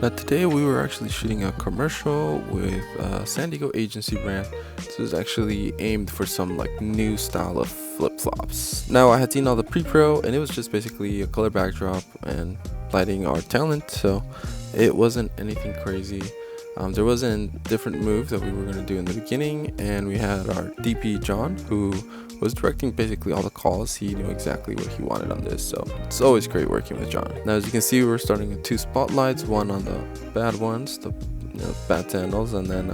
Now today we were actually shooting a commercial with San Diego agency brand. This was actually aimed for some like new style of flip-flops. Now I had seen all the pre-pro and it was just basically a color backdrop and lighting our talent, so it wasn't anything crazy. There was a different move that we were going to do in the beginning, and we had our DP John, who was directing basically all the calls. He knew exactly what he wanted on this, so it's always great working with John. Now as you can see, we're starting with 2 spotlights, one on the bad ones, the bad sandals, and then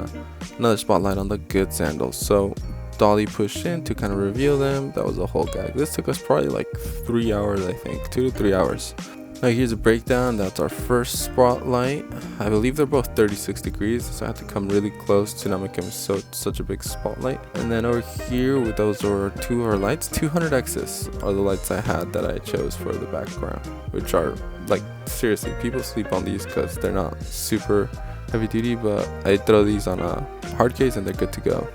another spotlight on the good sandals. So Dolly pushed in to kind of reveal them. That was a whole gag. This took us probably like 3 hours, I think, 2 to 3 hours. Now here's a breakdown. That's our first spotlight. I believe they're both 36 degrees, so I had to come really close to not make them such a big spotlight. And then over here, those are 2 of our lights. 200Xs are the lights I had that I chose for the background, which are like, seriously, people sleep on these because they're not super heavy duty, but I throw these on a hard case and they're good to go.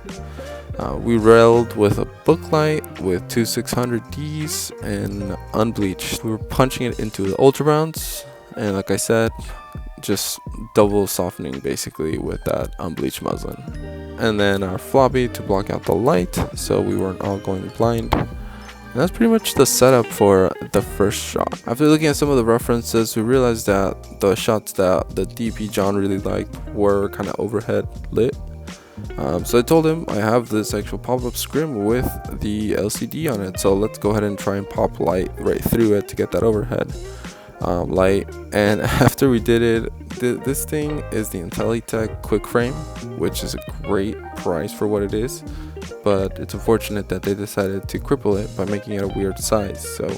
We railed with a book light with 2 600Ds and unbleached. We were punching it into the ultra browns, and like I said, just double softening basically with that unbleached muslin. And then our floppy to block out the light so we weren't all going blind. And that's pretty much the setup for the first shot. After looking at some of the references, we realized that the shots that the DP John really liked were kind of overhead lit. So I told him I have this actual pop-up scrim with the LCD on it, so let's go ahead and try and pop light right through it to get that overhead light. And after we did it, this thing is the IntelliTech Quick Frame, which is a great price for what it is, but it's unfortunate that they decided to cripple it by making it a weird size. So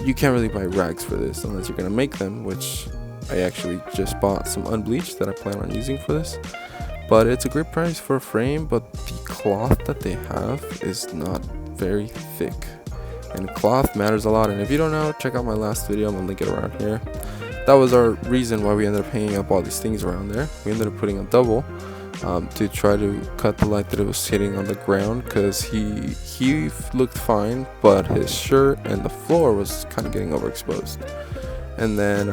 you can't really buy rags for this unless you're gonna make them, which I actually just bought some unbleached that I plan on using for this. But it's a great price for a frame, but the cloth that they have is not very thick. And cloth matters a lot, and if you don't know, check out my last video, I'm gonna link it around here. That was our reason why we ended up hanging up all these things around there. We ended up putting a double to try to cut the light that it was hitting on the ground, because he looked fine, but his shirt and the floor was kind of getting overexposed. And then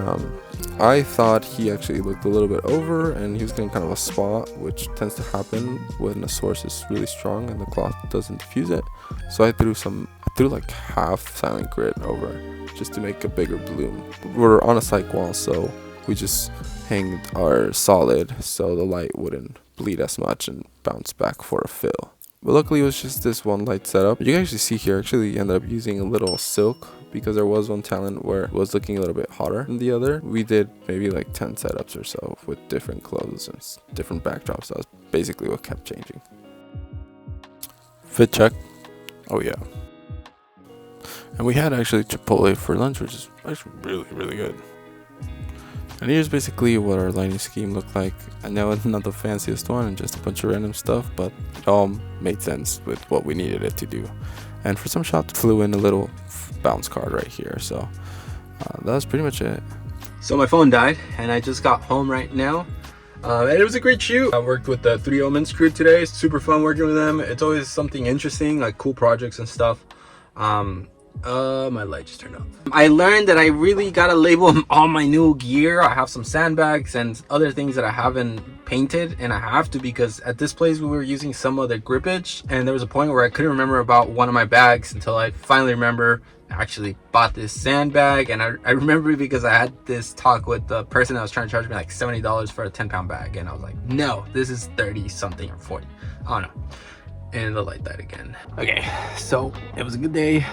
I thought he actually looked a little bit over, and he was getting kind of a spot, which tends to happen when the source is really strong and the cloth doesn't diffuse it. So I threw like half silent grit over just to make a bigger bloom. We're on a cyc wall, so we just hanged our solid so the light wouldn't bleed as much and bounce back for a fill. But luckily it was just this one light setup. You can actually see here, actually ended up using a little silk because there was one talent where it was looking a little bit hotter than the other. We did maybe like 10 setups or so with different clothes and different backdrops. That was basically what kept changing. Fit check. Oh yeah. And we had actually Chipotle for lunch, which is actually really good. And here's basically what our lighting scheme looked like. I know it's not the fanciest one and just a bunch of random stuff, but it all made sense with what we needed it to do. And for some shots, flew in a little bounce card right here. So that was pretty much it. So my phone died and I just got home right now. And it was a great shoot. I worked with the 3 Omens crew today. It's super fun working with them. It's always something interesting, like cool projects and stuff. My light just turned off. I learned that I really gotta label all my new gear. I have some sandbags and other things that I haven't painted, and I have to, because at this place we were using some other grippage, and there was a point where I couldn't remember about one of my bags until I finally remember I actually bought this sandbag. And I remember because I had this talk with the person that was trying to charge me like $70 for a 10-pound bag, and I was like, no, this is 30 something or 40. I don't know. And the light died again. Okay, so it was a good day.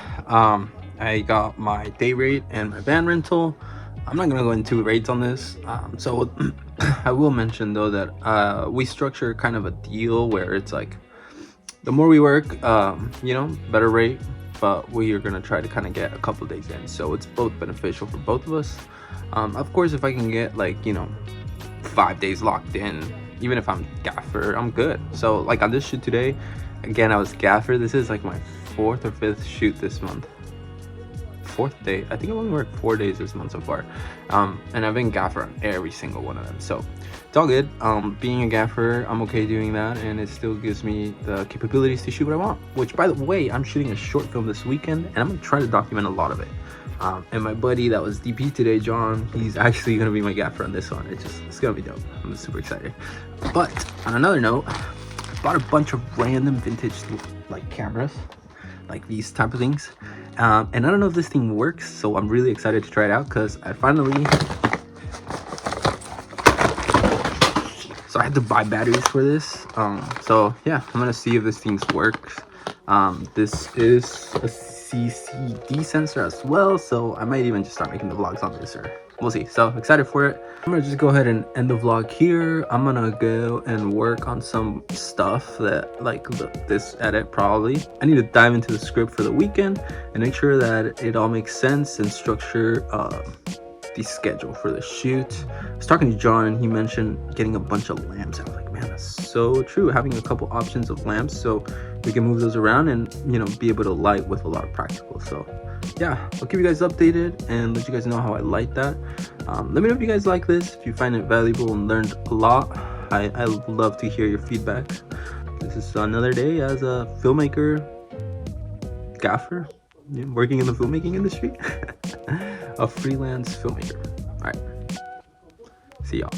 I got my day rate and my van rental. I'm not gonna go into rates on this. So I will mention though that we structure kind of a deal where it's like the more we work, you know, better rate, but we are gonna try to kind of get a couple days in, so it's both beneficial for both of us. Of course, if I can get like, you know, 5 days locked in, even if I'm Gaffer, I'm good. So like on this shoot today, again, I was Gaffer. This is like my 4th or 5th shoot this month. 4th day. I think I've only worked 4 days this month so far. And I've been Gaffer on every single one of them. So it's all good. Being a Gaffer, I'm okay doing that, and it still gives me the capabilities to shoot what I want. Which, by the way, I'm shooting a short film this weekend, and I'm gonna try to document a lot of it. And my buddy that was DP today, John, he's actually gonna be my gaffer on this one. It's gonna be dope. I'm super excited. But on another note, I bought a bunch of random vintage like cameras, like these type of things. And I don't know if this thing works, so I'm really excited to try it out because I finally. So I had to buy batteries for this. So yeah, I'm gonna see if this thing works. This is a CCD sensor as well, so I might even just start making the vlogs on this, or we'll see. So excited for it. I'm gonna just go ahead and end the vlog here. I'm gonna go and work on some stuff that like this edit probably. I need to dive into the script for the weekend and make sure that it all makes sense and structure the schedule for the shoot. I was talking to John and he mentioned getting a bunch of lamps. I was like, man, that's so true. Having a couple options of lamps so we can move those around and, you know, be able to light with a lot of practical. So yeah, I'll keep you guys updated and let you guys know how I light that. Let me know if you guys like this, if you find it valuable and learned a lot. I love to hear your feedback. This is another day as a filmmaker, gaffer, working in the filmmaking industry. A freelance filmmaker. All right, see y'all.